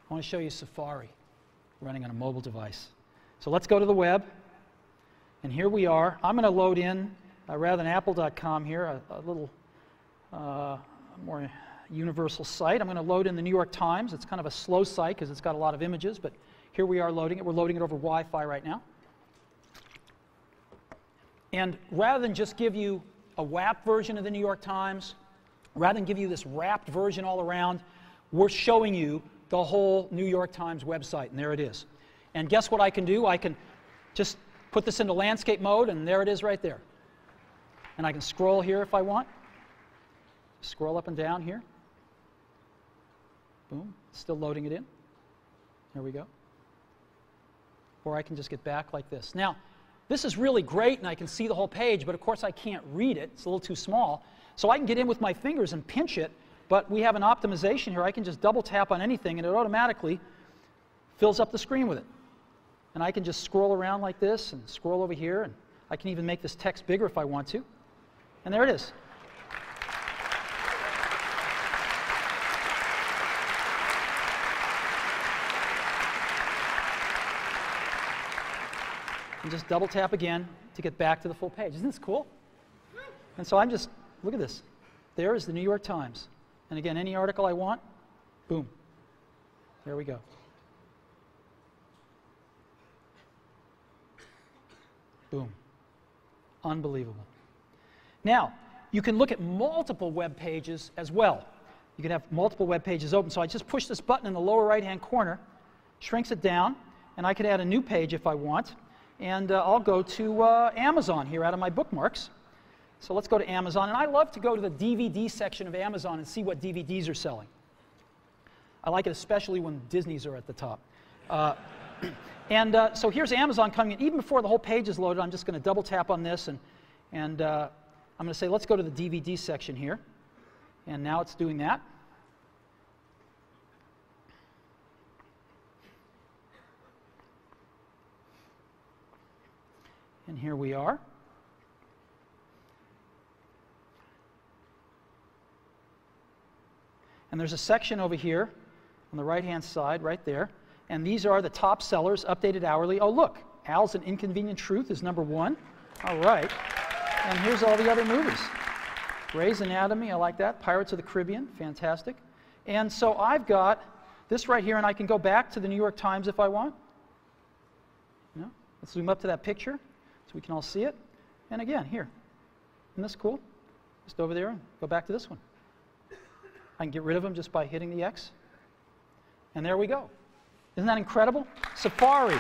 I want to show you Safari running on a mobile device. So let's go to the web. And here we are. I'm going to load in, rather than apple.com here, a little more universal site. I'm going to load in the New York Times. It's kind of a slow site because it's got a lot of images, but here we are loading it. We're loading it over Wi-Fi right now. And rather than just give you a WAP version of the New York Times, rather than give you this wrapped version all around, we're showing you the whole New York Times website, and there it is. And guess what I can do? I can just put this into landscape mode, and there it is right there. And I can scroll here if I want. Scroll up and down here. Boom. Still loading it in. There we go. Or I can just get back like this. Now, this is really great, and I can see the whole page, but of course I can't read it. It's a little too small. So I can get in with my fingers and pinch it, but we have an optimization here. I can just double tap on anything, and it automatically fills up the screen with it. And I can just scroll around like this and scroll over here, and I can even make this text bigger if I want to. And there it is. And just double tap again to get back to the full page. Isn't this cool? And so I'm just, look at this. There is the New York Times. And again, any article I want, boom. There we go. Boom. Unbelievable. Now, you can look at multiple web pages as well. You can have multiple web pages open. So I just push this button in the lower right-hand corner, shrinks it down, and I could add a new page if I want. And I'll go to Amazon here out of my bookmarks. So let's go to Amazon. And I love to go to the DVD section of Amazon and see what DVDs are selling. I like it especially when Disney's are at the top. So here's Amazon coming in. Even before the whole page is loaded, I'm just going to double tap on this. And I'm going to say, let's go to the DVD section here. And now it's doing that. And here we are. And there's a section over here on the right-hand side, right there. And these are the top sellers, updated hourly. Oh, look, Al's An Inconvenient Truth is #1. All right. And here's all the other movies. Grey's Anatomy, I like that. Pirates of the Caribbean, fantastic. And so I've got this right here, and I can go back to the New York Times if I want. You know, let's zoom up to that picture so we can all see it. And again, here. Isn't this cool? Just over there and go back to this one. I can get rid of them just by hitting the X. And there we go. Isn't that incredible? Safari.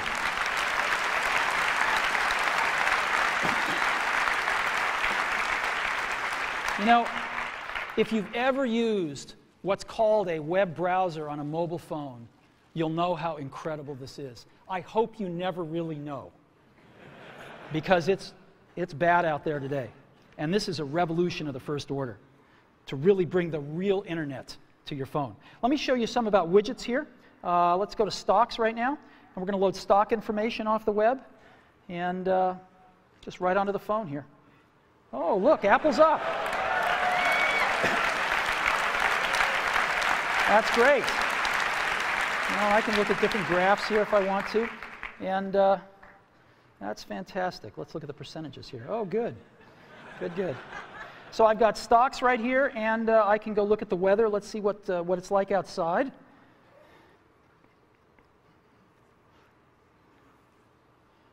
You know, if you've ever used what's called a web browser on a mobile phone, you'll know how incredible this is. I hope you never really know, because it's bad out there today. And this is a revolution of the first order to really bring the real internet to your phone. Let me show you some about widgets here. Let's go to stocks right now, and we're going to load stock information off the web, and just right onto the phone here. Oh, look, Apple's up. That's great. You know, I can look at different graphs here if I want to, and that's fantastic. Let's look at the percentages here. Oh, good. Good, good. So I've got stocks right here, and I can go look at the weather. Let's see what it's like outside.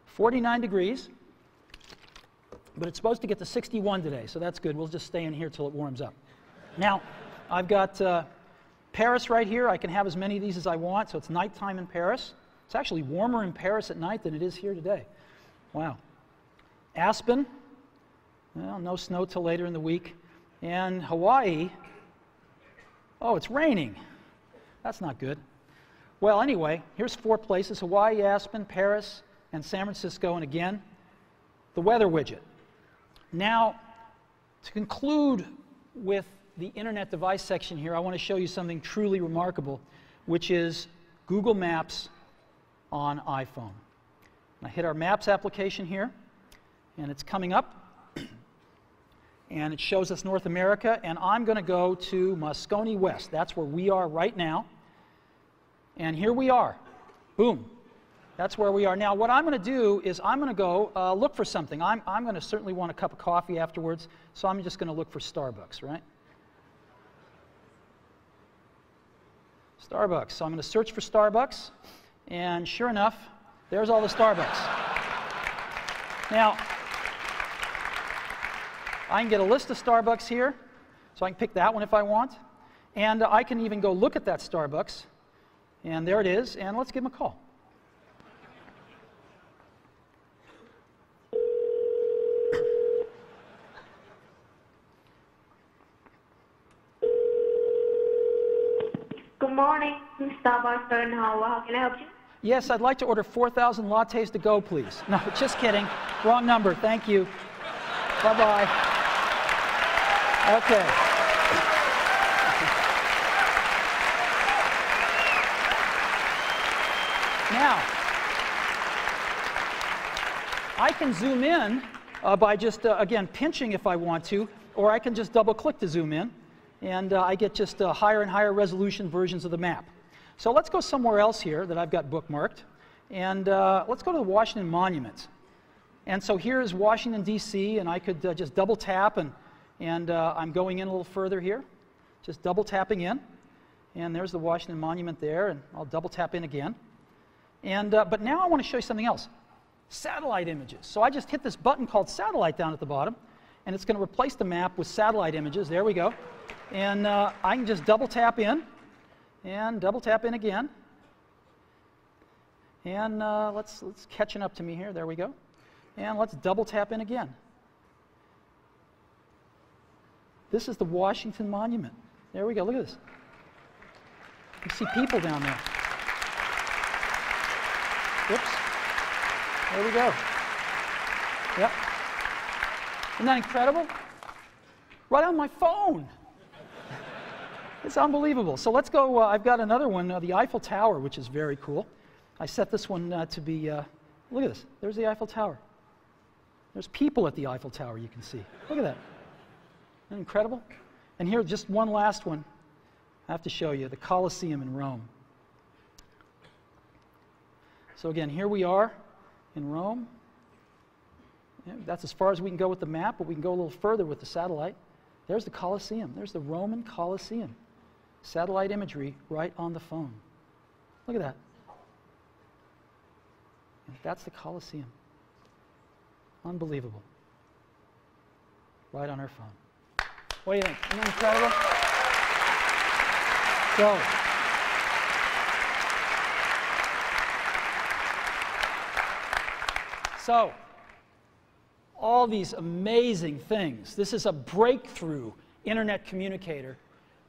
"49 degrees, but it's supposed to get to 61 today, so that's good. We'll just stay in here till it warms up. Now, I've got Paris right here. I can have as many of these as I want, so it's nighttime in Paris. It's actually warmer in Paris at night than it is here today. Wow. Aspen. Well, no snow till later in the week. And Hawaii, oh, it's raining. That's not good. Well, anyway, here's 4 places: Hawaii, Aspen, Paris, and San Francisco. And again, the weather widget. Now, to conclude with the Internet device section here, I want to show you something truly remarkable, which is Google Maps on iPhone. I hit our Maps application here, and it's coming up. And it shows us North America, and I'm going to go to Moscone West. That's where we are right now. And here we are. Boom. That's where we are. Now, what I'm going to do is I'm going to go look for something. I'm going to certainly want a cup of coffee afterwards, so I'm just going to look for Starbucks, right? Starbucks. So I'm going to search for Starbucks, and sure enough, there's all the Starbucks. Now, I can get a list of Starbucks here, so I can pick that one if I want, and I can even go look at that Starbucks, and there it is, and let's give them a call. Good morning, Starbucks in Howard. How can I help you? Yes, I'd like to order 4,000 lattes to go, please. No, just kidding. Wrong number. Thank you. Bye-bye. Okay. Now, I can zoom in by just, again, pinching if I want to, or I can just double-click to zoom in, and I get just higher and higher resolution versions of the map. So let's go somewhere else here that I've got bookmarked, and let's go to the Washington Monument. And so here is Washington, D.C., and I could just double tap, and I'm going in a little further here, just double tapping in, and there's the Washington Monument there, and I'll double tap in again. And but now I want to show you something else, satellite images. So I just hit this button called satellite down at the bottom, and it's going to replace the map with satellite images. There we go. And I can just double tap in, and double tap in again. And let's catching up to me here. There we go. And let's double tap in again. This is the Washington Monument. There we go. Look at this. You see people down there. Whoops. There we go. Yep. Isn't that incredible? Right on my phone. It's unbelievable. So let's go. I've got another one, the Eiffel Tower, which is very cool. I set this one to be, look at this. There's the Eiffel Tower. There's people at the Eiffel Tower, you can see. Look at that. Isn't that incredible? And here, just one last one I have to show you, the Colosseum in Rome. So again, here we are in Rome. Yeah, that's as far as we can go with the map, but we can go a little further with the satellite. There's the Colosseum. There's the Roman Colosseum. Satellite imagery right on the phone. Look at that. That's the Colosseum. Unbelievable. Right on our phone. What do you think? Isn't that incredible? So, all these amazing things. This is a breakthrough internet communicator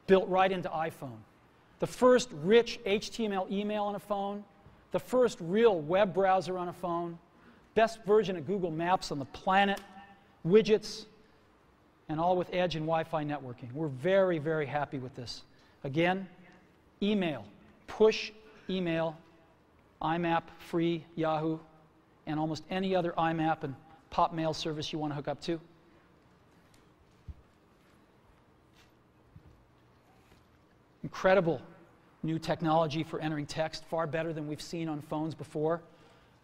built right into iPhone. The first rich HTML email on a phone, the first real web browser on a phone, best version of Google Maps on the planet, widgets, and all with Edge and Wi-Fi networking. We're very, very happy with this. Again, email, push email, IMAP, free, Yahoo, and almost any other IMAP and pop mail service you want to hook up to. Incredible new technology for entering text, far better than we've seen on phones before.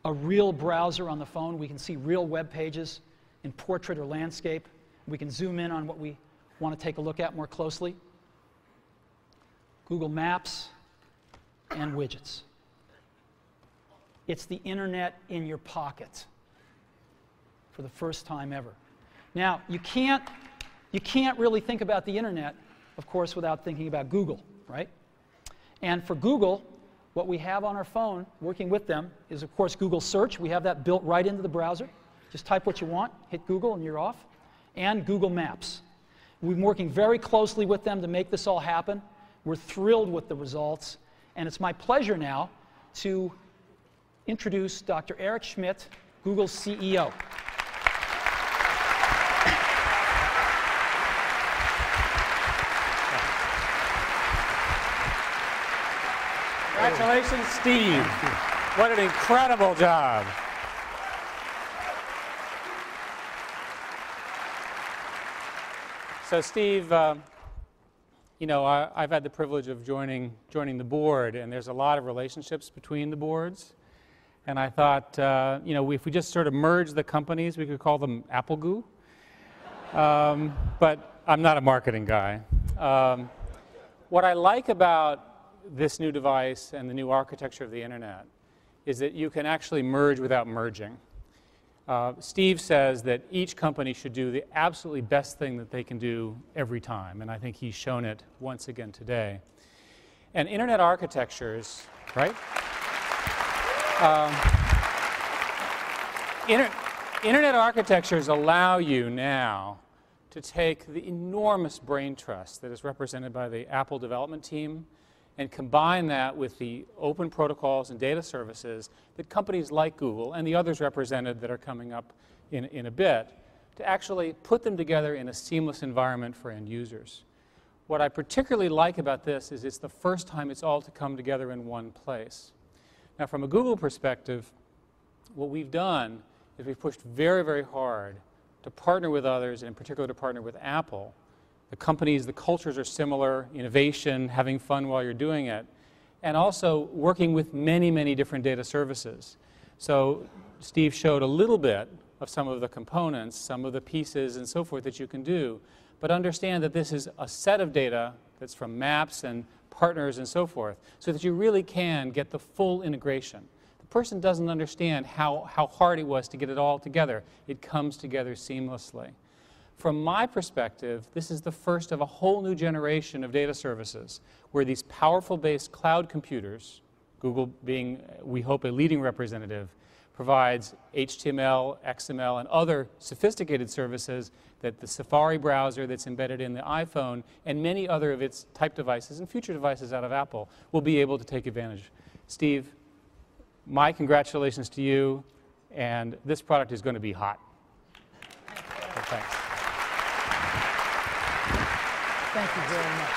A real browser on the phone. We can see real web pages in portrait or landscape. We can zoom in on what we want to take a look at more closely. Google Maps and widgets. It's the internet in your pocket for the first time ever. Now, you can't really think about the internet, of course, without thinking about Google, right? And for Google, what we have on our phone, working with them, is, of course, Google Search. We have that built right into the browser. Just type what you want, hit Google, and you're off. And Google Maps. We've been working very closely with them to make this all happen. We're thrilled with the results. And it's my pleasure now to introduce Dr. Eric Schmidt, Google's CEO. Congratulations, Steve. What an incredible job. So, Steve, you know, I've had the privilege of joining the board, and there's a lot of relationships between the boards. And I thought, you know, if we just sort of merge the companies, we could call them Apple Goo. But I'm not a marketing guy. What I like about this new device and the new architecture of the internet is that you can actually merge without merging. Steve says that each company should do the absolutely best thing that they can do every time, and I think he's shown it once again today. And internet architectures, right? Internet architectures allow you now to take the enormous brain trust that is represented by the Apple development team and combine that with the open protocols and data services that companies like Google and the others represented that are coming up in a bit to actually put them together in a seamless environment for end users. What I particularly like about this is it's the first time it's all to come together in one place. Now, from a Google perspective, what we've done is we've pushed very, very hard to partner with others, and in particular to partner with Apple. The companies, the cultures are similar, innovation, having fun while you're doing it, and also working with many, many different data services. So Steve showed a little bit of some of the components, some of the pieces and so forth that you can do, but understand that this is a set of data that's from maps and partners and so forth, so that you really can get the full integration. The person doesn't understand how hard it was to get it all together. It comes together seamlessly. From my perspective, this is the first of a whole new generation of data services where these powerful based cloud computers, Google being, we hope, a leading representative, provides HTML, XML, and other sophisticated services that the Safari browser that's embedded in the iPhone and many other of its type devices and future devices out of Apple will be able to take advantage. Steve, my congratulations to you, and this product is going to be hot. So thanks. Thank you very much.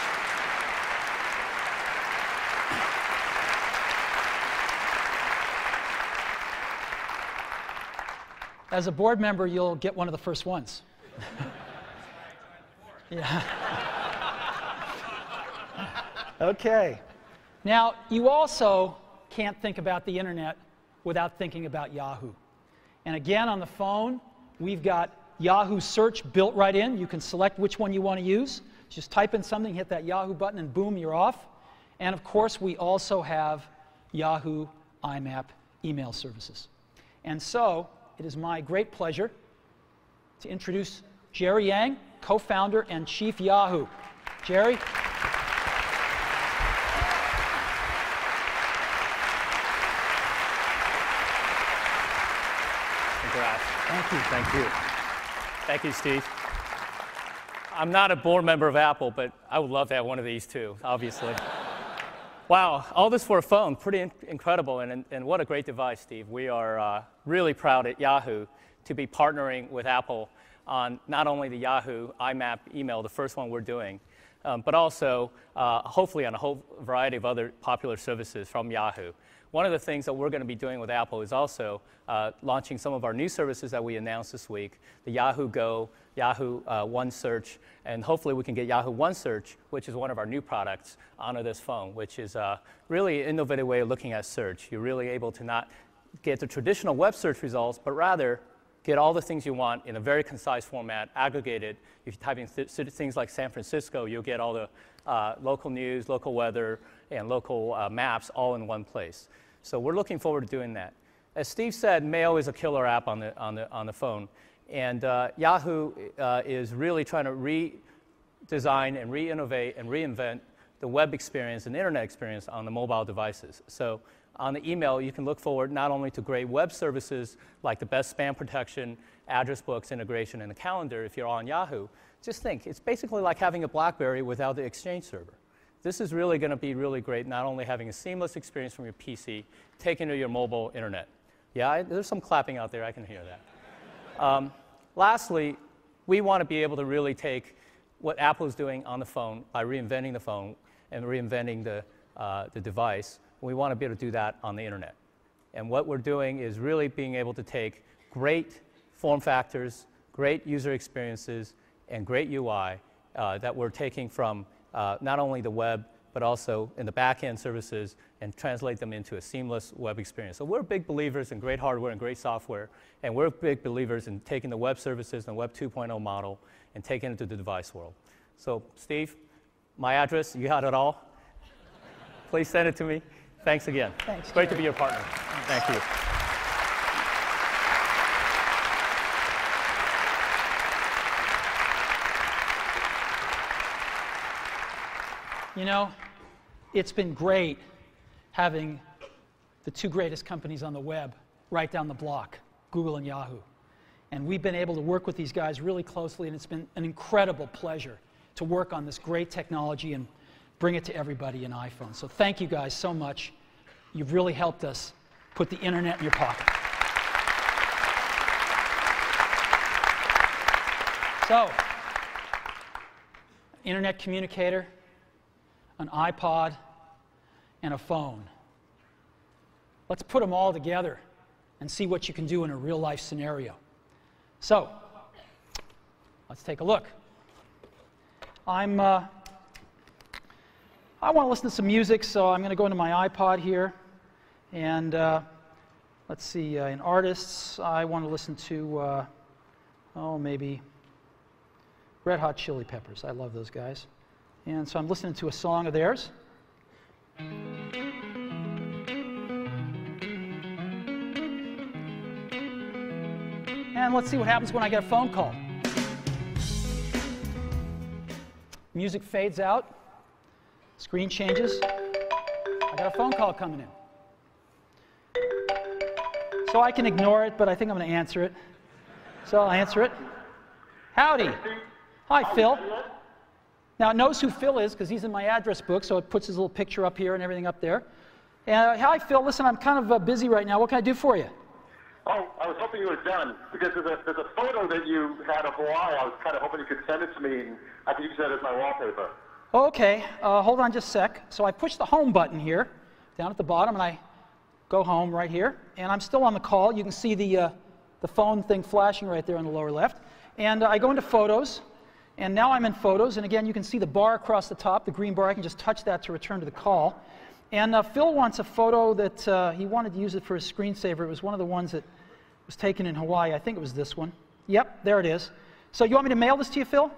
As a board member, you'll get one of the first ones. Yeah. Okay. Now, you also can't think about the internet without thinking about Yahoo. And again, on the phone, we've got Yahoo Search built right in. You can select which one you want to use. Just type in something, hit that Yahoo button, and boom, you're off. And of course, we also have Yahoo IMAP email services. And so, it is my great pleasure to introduce Jerry Yang, co-founder and chief Yahoo. Jerry? Congrats. Thank you. Thank you. Thank you, Steve. I'm not a board member of Apple, but I would love to have one of these too, obviously. Wow, all this for a phone, pretty incredible, and what a great device, Steve. We are really proud at Yahoo to be partnering with Apple on not only the Yahoo IMAP email, the first one we're doing, but also hopefully on a whole variety of other popular services from Yahoo. One of the things that we're going to be doing with Apple is also launching some of our new services that we announced this week, the Yahoo Go, Yahoo One Search, and hopefully we can get Yahoo One Search, which is one of our new products, onto this phone, which is really an innovative way of looking at search. You're really able to not get the traditional web search results, but rather get all the things you want in a very concise format, aggregated. If you type in things like San Francisco, you'll get all the local news, local weather, and local maps all in one place. So we're looking forward to doing that. As Steve said, Mail is a killer app on the phone. And Yahoo is really trying to redesign and re-innovate and reinvent the web experience and internet experience on the mobile devices. So on the email, you can look forward not only to great web services like the best spam protection, address books integration, and the calendar if you're on Yahoo. Just think, it's basically like having a BlackBerry without the Exchange server. This is really going to be really great, not only having a seamless experience from your PC, taken to your mobile internet. Yeah, there's some clapping out there, I can hear that. Lastly, we want to be able to really take what Apple is doing on the phone by reinventing the phone and reinventing the device. We want to be able to do that on the internet. And what we're doing is really being able to take great form factors, great user experiences, and great UI that we're taking from not only the web, but also in the back-end services and translate them into a seamless web experience. So we're big believers in great hardware and great software, and we're big believers in taking the web services and the Web 2.0 model and taking it to the device world. So Steve, my address, you had it all. Please send it to me. Thanks again. Thanks. Great to be your partner. Thank you. You know, it's been great having the two greatest companies on the web right down the block, Google and Yahoo. And we've been able to work with these guys really closely, and it's been an incredible pleasure to work on this great technology and bring it to everybody in iPhone. So thank you guys so much. You've really helped us put the internet in your pocket. So, internet communicator, an iPod, and a phone. Let's put them all together and see what you can do in a real-life scenario. So, let's take a look. I want to listen to some music, so I'm going to go into my iPod here. And let's see, in artists, I want to listen to, maybe Red Hot Chili Peppers. I love those guys. And so I'm listening to a song of theirs. And let's see what happens when I get a phone call. Music fades out. Screen changes. I got a phone call coming in. So I can ignore it, but I think I'm going to answer it. So I'll answer it. Howdy. Hi, Phil. Now, it knows who Phil is because he's in my address book, so it puts his little picture up here and everything up there. And hi, Phil. Listen, I'm kind of busy right now. What can I do for you? Oh, I was hoping you were done because there's a photo that you had of Hawaii. I was kind of hoping you could send it to me, and I could use that as my wallpaper. Okay. Hold on just a sec. So I push the home button here down at the bottom, and I go home right here. And I'm still on the call. You can see the phone thing flashing right there on the lower left. And I go into Photos. And now I'm in Photos, and again, you can see the bar across the top, the green bar. I can just touch that to return to the call. And Phil wants a photo that he wanted to use it for his screensaver. It was one of the ones that was taken in Hawaii. I think it was this one. Yep, there it is. So you want me to mail this to you, Phil?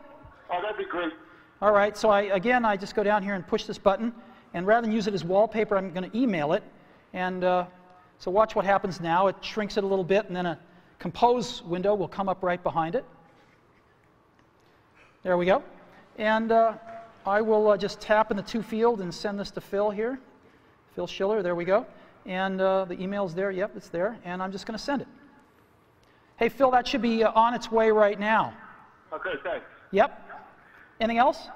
Oh, that'd be great. All right, so I just go down here and push this button, and rather than use it as wallpaper, I'm going to email it. And so watch what happens now. It shrinks it a little bit, and then a Compose window will come up right behind it. There we go. And I will just tap in the to field and send this to Phil here. Phil Schiller, there we go. And the email's there. Yep, it's there. And I'm just going to send it. Hey, Phil, that should be on its way right now. Okay, thanks. Yep. Anything else?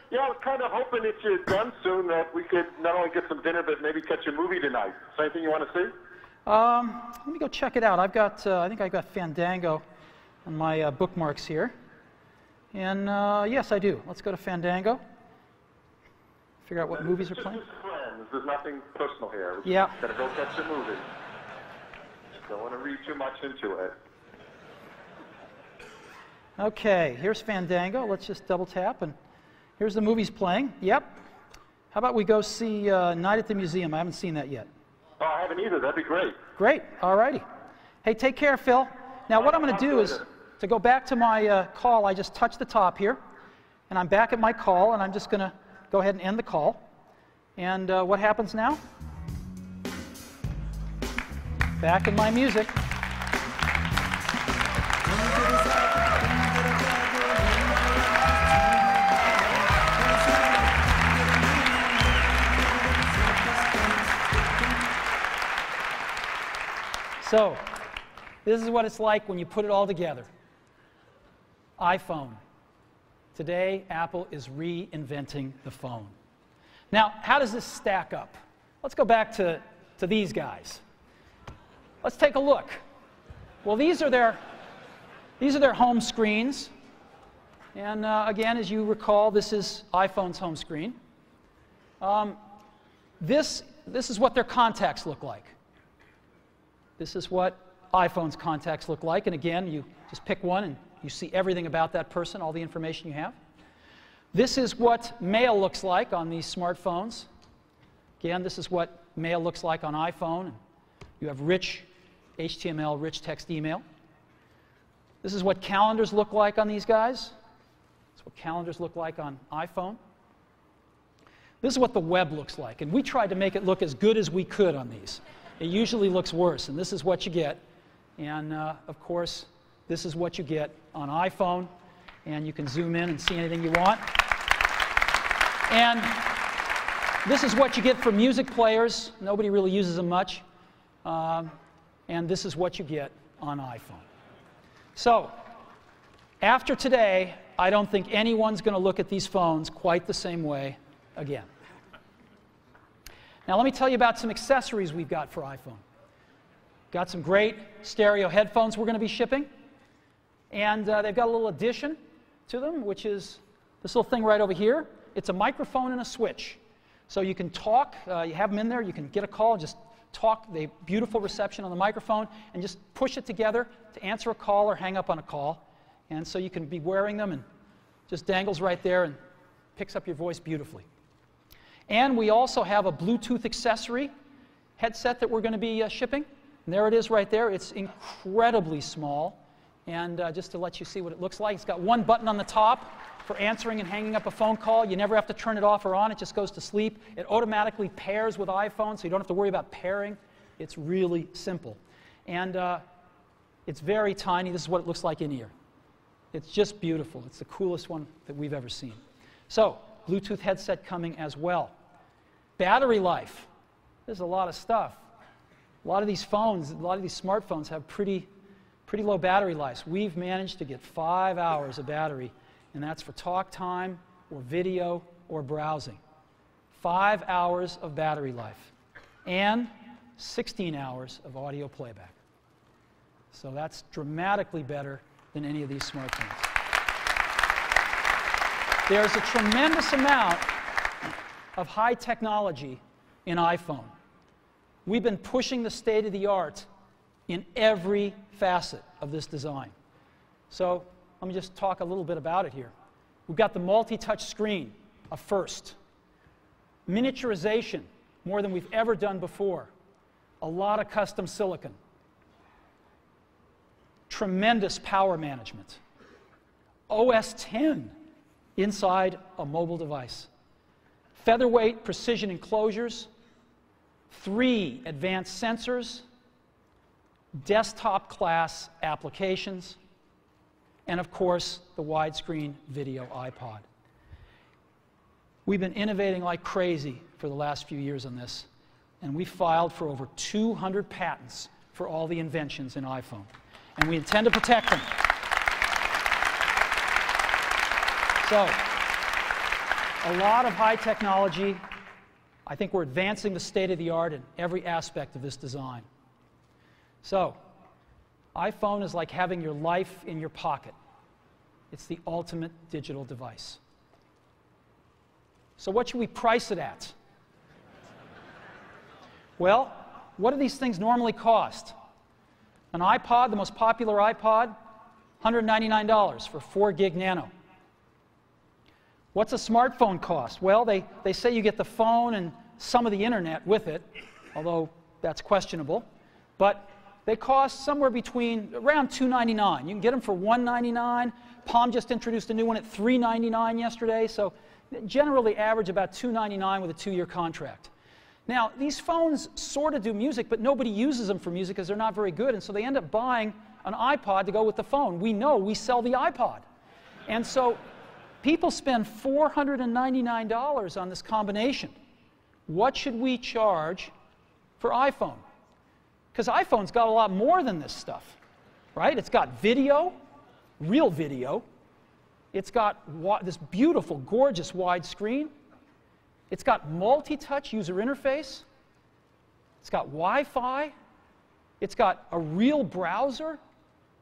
Yeah, I was kind of hoping if you're done soon that we could not only get some dinner, but maybe catch a movie tonight. Is there anything you want to see? Let me go check it out. I think I've got Fandango on my bookmarks here. And yes, I do. Let's go to Fandango. Figure out what movies are playing. Just friends. There's nothing personal here. Yeah. Gotta go catch a movie. Don't want to read too much into it. Okay, here's Fandango. Let's just double tap, and here's the movies playing. Yep. How about we go see Night at the Museum? I haven't seen that yet. Oh, I haven't either. That'd be great. Great. All righty. Hey, take care, Phil. Now, what I'm going to do is, to go back to my call, I just touch the top here, and I'm back at my call, and I'm just going to go ahead and end the call. And what happens now? Back in my music. So, this is what it's like when you put it all together. iPhone. Today, Apple is reinventing the phone. Now, how does this stack up? Let's go back to these guys. Let's take a look. Well, these are their home screens. And again, as you recall, this is iPhone's home screen. This is what their contacts look like. This is what iPhone's contacts look like. And again, you just pick one and you see everything about that person, all the information you have. This is what mail looks like on these smartphones. Again, this is what mail looks like on iPhone. You have rich HTML, rich text email. This is what calendars look like on these guys. This is what calendars look like on iPhone. This is what the web looks like. And we tried to make it look as good as we could on these. It usually looks worse, and this is what you get. And of course, this is what you get on iPhone. And you can zoom in and see anything you want. And this is what you get for music players. Nobody really uses them much. And this is what you get on iPhone. So, after today, I don't think anyone's going to look at these phones quite the same way again. Now let me tell you about some accessories we've got for iPhone. Got some great stereo headphones we're going to be shipping. And they've got a little addition to them, which is this little thing right over here. It's a microphone and a switch. So you can talk, you have them in there, you can get a call, just talk, they have beautiful reception on the microphone, and just push it together to answer a call or hang up on a call. And so you can be wearing them and just dangles right there and picks up your voice beautifully. And we also have a Bluetooth accessory headset that we're going to be shipping. And there it is right there. It's incredibly small. And just to let you see what it looks like, it's got one button on the top for answering and hanging up a phone call. You never have to turn it off or on. It just goes to sleep. It automatically pairs with iPhone, so you don't have to worry about pairing. It's really simple. And it's very tiny. This is what it looks like in ear. It's just beautiful. It's the coolest one that we've ever seen. So, Bluetooth headset coming as well. Battery life. There's a lot of stuff. A lot of these phones, a lot of these smartphones have pretty low battery lives. We've managed to get 5 hours of battery, and that's for talk time or video or browsing. 5 hours of battery life and 16 hours of audio playback. So that's dramatically better than any of these smartphones. There's a tremendous amount of high technology in iPhone. We've been pushing the state of the art in every facet of this design. So let me just talk a little bit about it here. We've got the multi-touch screen, a first. Miniaturization, more than we've ever done before. A lot of custom silicon. Tremendous power management. OS X inside a mobile device. Featherweight precision enclosures. 3 advanced sensors. Desktop class applications. And of course, the widescreen video iPod. We've been innovating like crazy for the last few years on this, and we filed for over 200 patents for all the inventions in iPhone. And we intend to protect them. So, a lot of high technology. I think we're advancing the state of the art in every aspect of this design. So, iPhone is like having your life in your pocket. It's the ultimate digital device. So what should we price it at? Well, what do these things normally cost? An iPod, the most popular iPod, $199 for 4 gig nano. What's a smartphone cost? Well, they say you get the phone and some of the internet with it, although that's questionable. But they cost somewhere between around $299. You can get them for $199. Palm just introduced a new one at $399 yesterday, so generally average about $299 with a 2-year contract. Now, these phones sort of do music, but nobody uses them for music because they're not very good, and so they end up buying an iPod to go with the phone. We know we sell the iPod. And so people spend $499 on this combination. What should we charge for iPhone? Because iPhone's got a lot more than this stuff, right? It's got video, real video. It's got this beautiful, gorgeous wide screen. It's got multi-touch user interface. It's got Wi-Fi. It's got a real browser.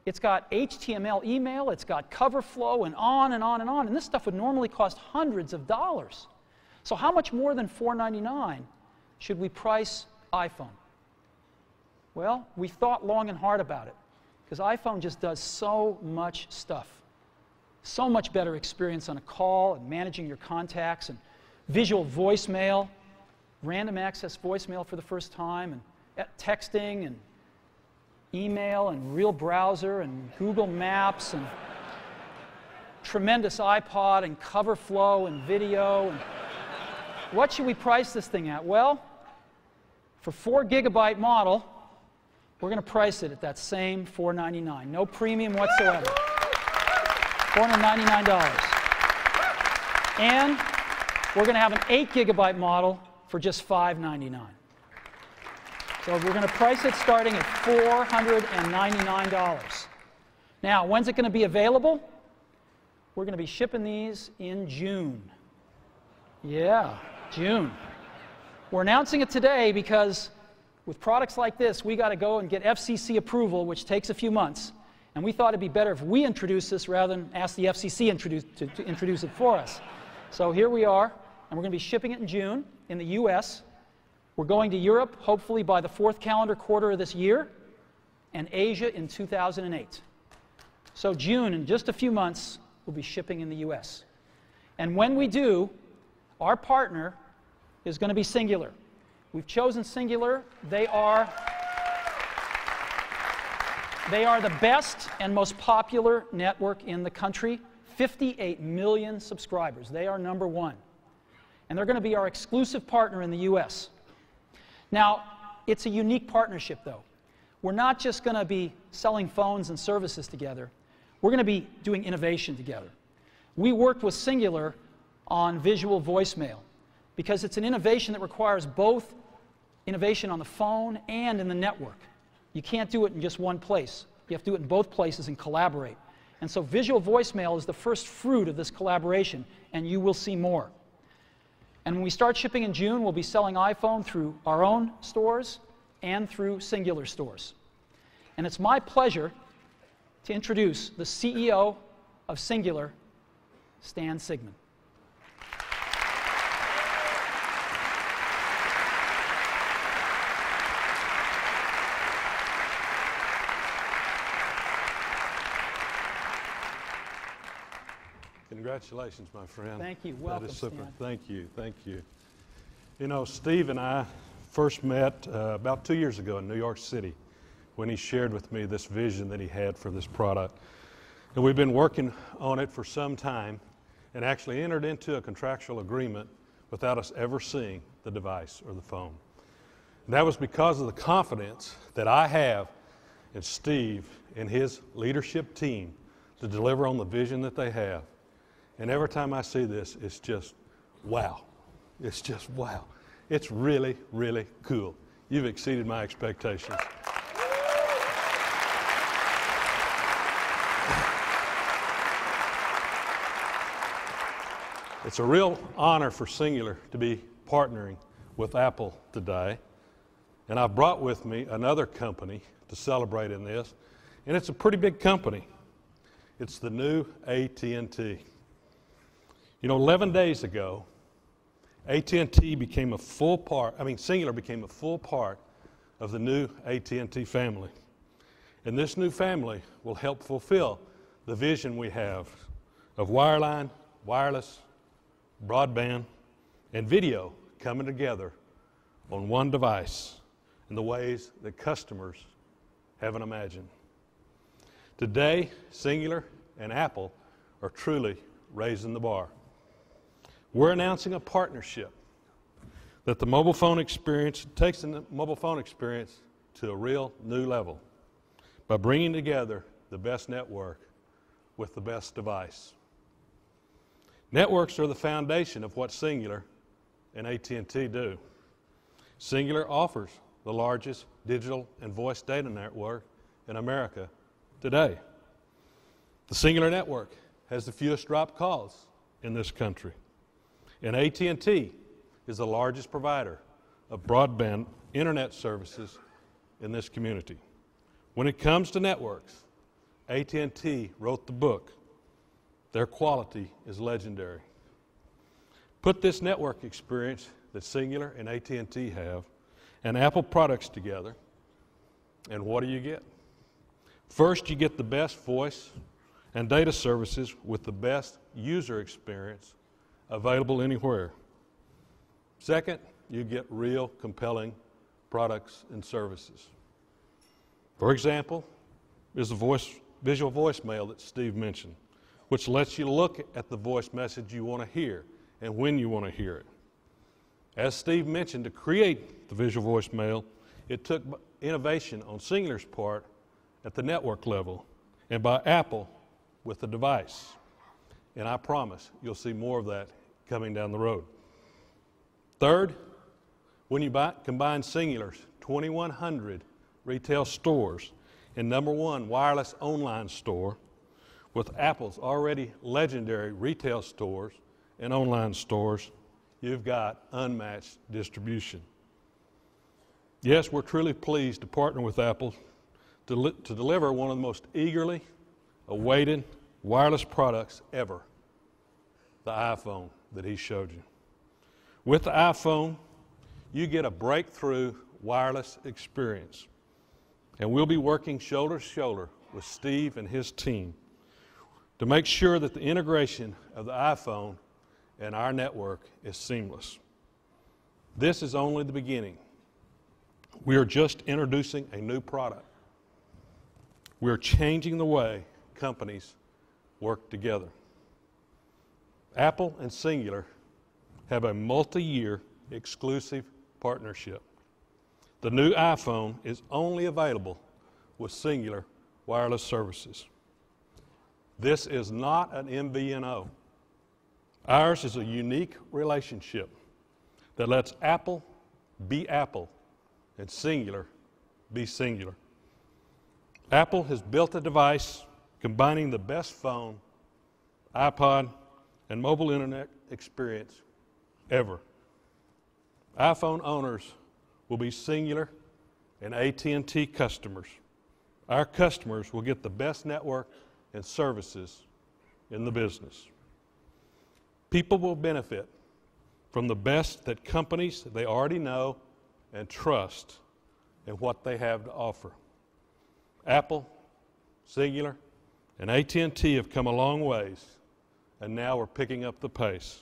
It's got HTML email. It's got cover flow and on and on and on. And this stuff would normally cost hundreds of dollars. So how much more than $499 should we price iPhone? Well, we thought long and hard about it, because iPhone just does so much stuff. So much better experience on a call and managing your contacts, and visual voicemail, random access voicemail for the first time, and texting and email and real browser and Google Maps and tremendous iPod and cover flow and video. And what should we price this thing at? Well, for 4 gigabyte model, we're going to price it at that same $499. No premium whatsoever. $499. And we're going to have an 8 gigabyte model for just $599. So we're going to price it starting at $499. Now, when's it going to be available? We're going to be shipping these in June. Yeah, June. We're announcing it today because with products like this, we got to go and get FCC approval, which takes a few months. And we thought it'd be better if we introduce this rather than ask the FCC to introduce it for us. So here we are, and we're going to be shipping it in June in the US. We're going to Europe, hopefully by the 4th calendar quarter of this year, and Asia in 2008. So June, in just a few months, we'll be shipping in the US. And when we do, our partner is going to be Singular. We've chosen Singular. They are the best and most popular network in the country. 58 million subscribers. They are number one. And they're going to be our exclusive partner in the US. Now, it's a unique partnership, though. We're not just going to be selling phones and services together. We're going to be doing innovation together. We worked with Singular on visual voicemail because it's an innovation that requires both innovation on the phone and in the network. You can't do it in just one place. You have to do it in both places and collaborate. And so visual voicemail is the first fruit of this collaboration, and you will see more. And when we start shipping in June, we'll be selling iPhone through our own stores and through Singular stores. And it's my pleasure to introduce the CEO of Singular, Stan Sigman. Congratulations, my friend. Thank you. Welcome, that is super. Stan. Thank you. Thank you. You know, Steve and I first met about 2 years ago in New York City when he shared with me this vision that he had for this product. And we've been working on it for some time and actually entered into a contractual agreement without us ever seeing the device or the phone. And that was because of the confidence that I have in Steve and his leadership team to deliver on the vision that they have. And every time I see this, it's just wow. It's just wow. It's really, really cool. You've exceeded my expectations. It's a real honor for Singular to be partnering with Apple today. And I've brought with me another company to celebrate in this. And it's a pretty big company. It's the new AT&T. You know, 11 days ago, AT&T became a full part, Singular became a full part of the new AT&T family. And this new family will help fulfill the vision we have of wireline, wireless, broadband, and video coming together on one device in the ways that customers haven't imagined. Today, Singular and Apple are truly raising the bar. We're announcing a partnership that the mobile phone experience takes the mobile phone experience to a real new level by bringing together the best network with the best device. Networks are the foundation of what Singular and AT&T do. Singular offers the largest digital and voice data network in America today. The Singular network has the fewest dropped calls in this country. And AT&T is the largest provider of broadband internet services in this community. When it comes to networks, AT&T wrote the book. Their quality is legendary. Put this network experience that Singular and AT&T have and Apple products together, and what do you get? First, you get the best voice and data services with the best user experience available anywhere. Second, you get real compelling products and services. For example, is the visual voicemail that Steve mentioned, which lets you look at the voice message you want to hear and when you want to hear it. As Steve mentioned, to create the visual voicemail, it took innovation on Singular's part at the network level and by Apple with the device. And I promise you'll see more of that coming down the road. Third, when you combine Singular's 2,100 retail stores and #1 wireless online store with Apple's already legendary retail stores and online stores, you've got unmatched distribution. Yes, we're truly pleased to partner with Apple to deliver one of the most eagerly awaited wireless products ever, the iPhone that he showed you. With the iPhone, you get a breakthrough wireless experience. And we'll be working shoulder to shoulder with Steve and his team to make sure that the integration of the iPhone and our network is seamless. This is only the beginning. We are just introducing a new product. We are changing the way companies work together. Apple and Singular have a multi-year exclusive partnership. The new iPhone is only available with Singular wireless services. This is not an MVNO. Ours is a unique relationship that lets Apple be Apple and Singular be Singular. Apple has built a device combining the best phone, iPod, and mobile internet experience ever. iPhone owners will be Singular and AT&T customers. Our customers will get the best network and services in the business. People will benefit from the best that companies they already know and trust in what they have to offer. Apple, Singular, and AT&T have come a long ways, and now we're picking up the pace.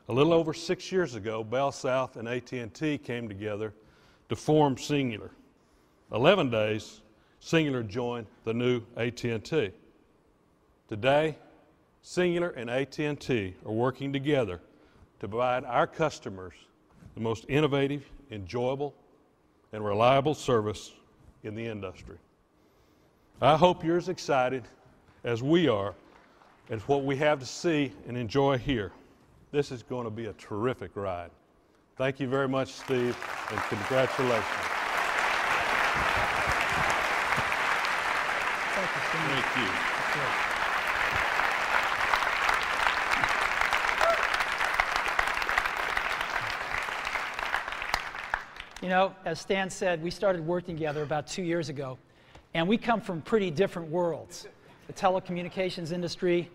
A little over 6 years ago, Bell South and AT&T came together to form Singular. 11 days, Singular joined the new AT&T. Today, Singular and AT&T are working together to provide our customers the most innovative, enjoyable, and reliable service in the industry. I hope you're as excited as we are at what we have to see and enjoy here. This is going to be a terrific ride. Thank you very much, Steve, and congratulations. Thank you, Steve. Thank you. You know, as Stan said, we started working together about 2 years ago, and we come from pretty different worlds. The telecommunications industry,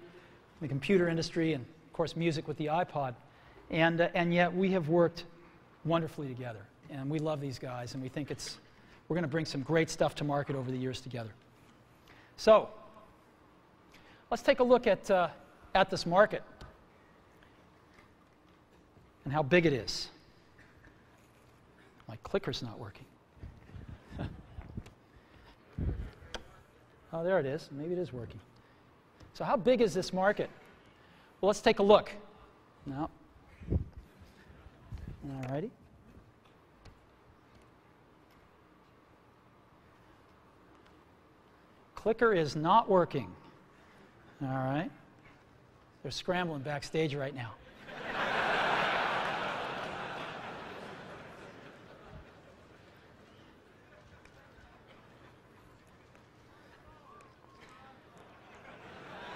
the computer industry, and of course music with the iPod. And yet we have worked wonderfully together. And we love these guys, and we think we're going to bring some great stuff to market over the years together. So, let's take a look at this market and how big it is. My clicker's not working. Oh, there it is. Maybe it is working. So how big is this market? Well, let's take a look. No. All righty. Clicker is not working. All right. They're scrambling backstage right now.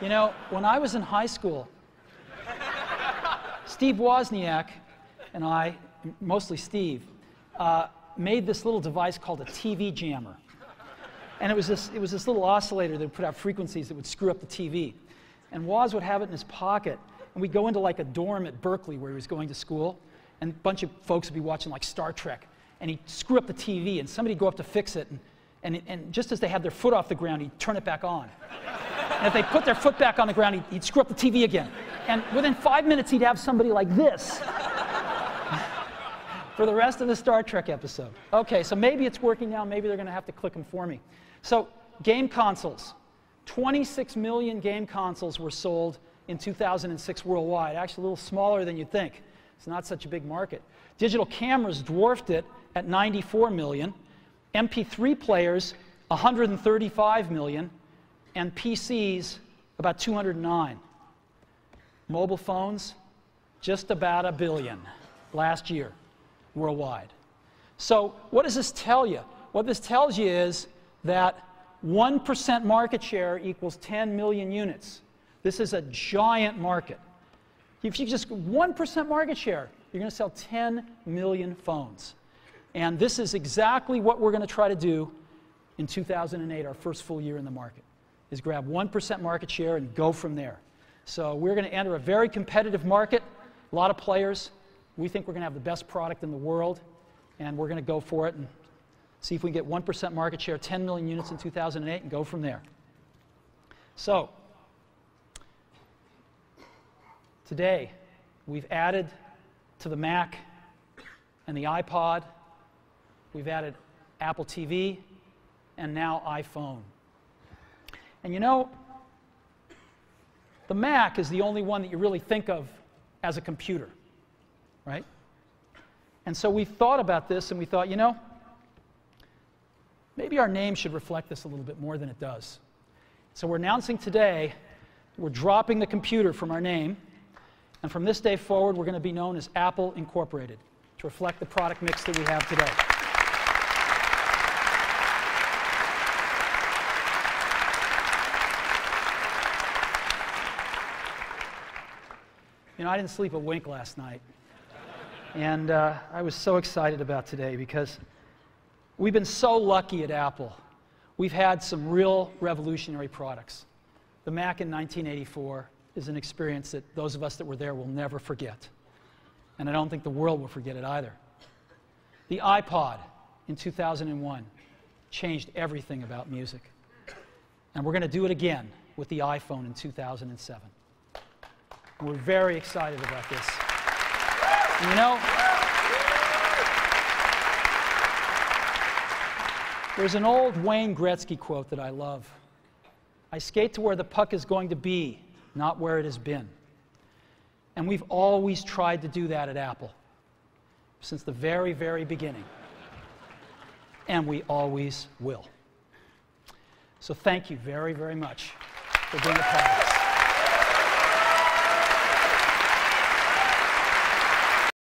You know, when I was in high school, Steve Wozniak and I, mostly Steve, made this little device called a TV jammer. And it was this little oscillator that would put out frequencies that would screw up the TV. And Woz would have it in his pocket, and we'd go into like a dorm at Berkeley where he was going to school, and a bunch of folks would be watching like Star Trek, and he'd screw up the TV, and somebody'd go up to fix it, and just as they had their foot off the ground, he'd turn it back on. And if they put their foot back on the ground, he'd screw up the TV again. And within 5 minutes, he'd have somebody like this for the rest of the Star Trek episode. Okay, so maybe it's working now. Maybe they're going to have to click them for me. So game consoles. 26 million game consoles were sold in 2006 worldwide. Actually, a little smaller than you'd think. It's not such a big market. Digital cameras dwarfed it at 94 million. MP3 players, 135 million. And PCs, about 209. Mobile phones, just about 1 billion last year worldwide. So what does this tell you? What this tells you is that 1% market share equals 10 million units. This is a giant market. If you just 1% market share, you're going to sell 10 million phones. And this is exactly what we're going to try to do in 2008, our first full year in the market, is grab 1% market share and go from there. So we're going to enter a very competitive market, a lot of players. We think we're going to have the best product in the world, and we're going to go for it and see if we can get 1% market share, 10 million units in 2008, and go from there. So today, we've added to the Mac and the iPod, we've added Apple TV, and now iPhone. And you know, the Mac is the only one that you really think of as a computer, right? And so we thought about this and we thought, you know, maybe our name should reflect this a little bit more than it does. So we're announcing today we're dropping the computer from our name, and from this day forward we're going to be known as Apple Incorporated to reflect the product mix that we have today. You know, I didn't sleep a wink last night, and I was so excited about today because we've been so lucky at Apple. We've had some real revolutionary products. The Mac in 1984 is an experience that those of us that were there will never forget, and I don't think the world will forget it either. The iPod in 2001 changed everything about music, and we're going to do it again with the iPhone in 2007. We're very excited about this. And you know, there's an old Wayne Gretzky quote that I love. I skate to where the puck is going to be, not where it has been. And we've always tried to do that at Apple, since the very, very beginning. And we always will. So thank you very, very much for being a part of this.